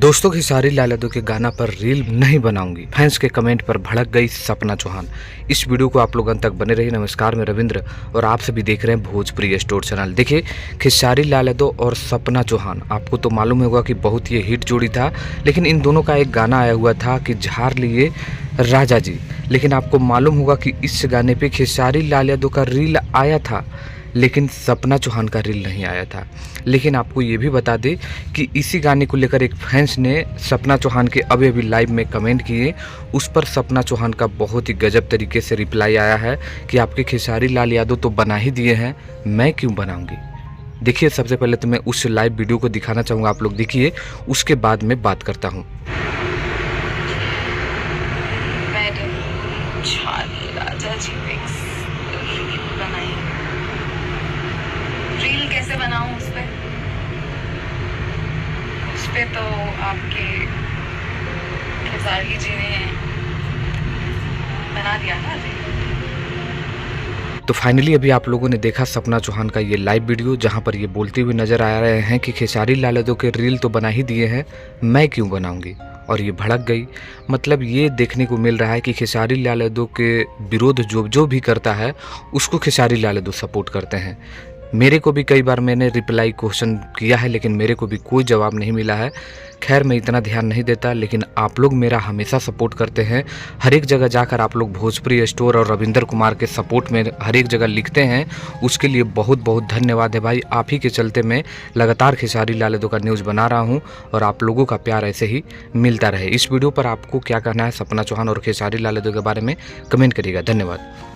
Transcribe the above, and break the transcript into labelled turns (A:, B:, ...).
A: दोस्तों खेसारी लाल यादव के गाना पर रील नहीं बनाऊंगी, फैंस के कमेंट पर भड़क गई सपना चौहान। इस वीडियो को आप लोग अंत तक बने रहिए। नमस्कार, मैं रविंद्र और आप सभी देख रहे हैं भोजपुरी स्टोर चैनल। देखिए, खेसारी लाल यादव और सपना चौहान, आपको तो मालूम होगा कि बहुत ही हिट जोड़ी था, लेकिन इन दोनों का एक गाना आया हुआ था कि झाड़ लिए राजा जी। लेकिन आपको मालूम होगा कि इस गाने पे खेसारी लाल यादव का रील आया था, लेकिन सपना चौहान का रील नहीं आया था। लेकिन आपको ये भी बता दें कि इसी गाने को लेकर एक फैंस ने सपना चौहान के अभी लाइव में कमेंट किए। उस पर सपना चौहान का बहुत ही गजब तरीके से रिप्लाई आया है कि आपके खेसारी लाल यादव तो बना ही दिए हैं, मैं क्यों बनाऊंगी। देखिए, सबसे पहले तो मैं उस लाइव वीडियो को दिखाना चाहूँगा, आप लोग देखिए, उसके बाद मैं बात करता हूँ।
B: रील कैसे बनाऊं उस पे तो आपके खेसारी जी ने बना दिया ना।
A: तो फाइनली अभी आप लोगों ने देखा सपना चौहान का ये लाइव वीडियो, जहां पर ये बोलते हुए नजर आ रहे हैं कि खेसारी लाल यादव के रील तो बना ही दिए हैं, मैं क्यों बनाऊंगी। और ये भड़क गई। मतलब ये देखने को मिल रहा है कि खेसारी लाल यादव के विरोध जो भी करता है उसको खेसारी लाल यादव सपोर्ट करते हैं। मेरे को भी कई बार मैंने रिप्लाई क्वेश्चन किया है, लेकिन मेरे को भी कोई जवाब नहीं मिला है। खैर, मैं इतना ध्यान नहीं देता, लेकिन आप लोग मेरा हमेशा सपोर्ट करते हैं। हर एक जगह जाकर आप लोग भोजपुरी स्टोर और रविंद्र कुमार के सपोर्ट में हर एक जगह लिखते हैं, उसके लिए बहुत बहुत धन्यवाद है भाई। आप ही के चलते मैं लगातार खेसारी लाल यादव का न्यूज़ बना रहा हूँ और आप लोगों का प्यार ऐसे ही मिलता रहे। इस वीडियो पर आपको क्या कहना है सपना चौहान और खेसारी लाल यादव के बारे में कमेंट करिएगा। धन्यवाद।